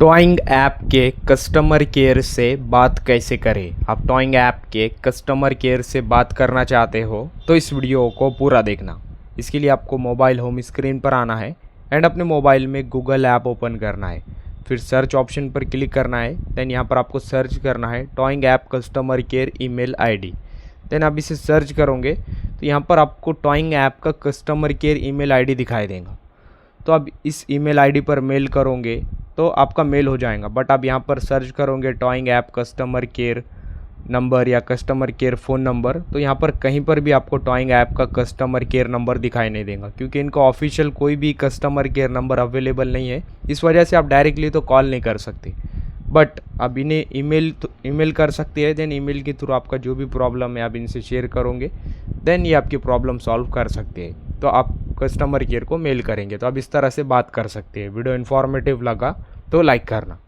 Toing app के customer care से बात कैसे करें। आप टॉइंग ऐप के कस्टमर केयर से बात करना चाहते हो तो इस वीडियो को पूरा देखना। इसके लिए आपको मोबाइल होम स्क्रीन पर आना है एंड अपने मोबाइल में गूगल ऐप ओपन करना है। फिर सर्च ऑप्शन पर क्लिक करना है। देन यहाँ पर आपको सर्च करना है towing app customer care email ID. Then आप इसे सर्च करोगे तो यहाँ पर आपको टॉइंग ऐप का कस्टमर केयर ईमेल आईडी दिखाई देगा। तो आप इस ईमेल आईडी पर मेल करोगे तो आपका मेल हो जाएगा। बट आप यहाँ पर सर्च करोगे toing app customer care number या कस्टमर केयर फ़ोन नंबर, तो यहाँ पर कहीं पर भी आपको टॉइंग ऐप का कस्टमर केयर नंबर दिखाई नहीं देगा, क्योंकि इनका ऑफिशियल कोई भी कस्टमर केयर नंबर अवेलेबल नहीं है। इस वजह से आप डायरेक्टली तो कॉल नहीं कर सकते। बट अब इन्हें ईमेल कर सकते हैं। देन ईमेल के थ्रू आपका जो भी प्रॉब्लम है आप इनसे शेयर करोगे, देन ये आपकी प्रॉब्लम सॉल्व कर सकते हैं। तो आप कस्टमर केयर को मेल करेंगे तो आप इस तरह से बात कर सकते हैं। वीडियो इन्फॉर्मेटिव लगा तो लाइक करना।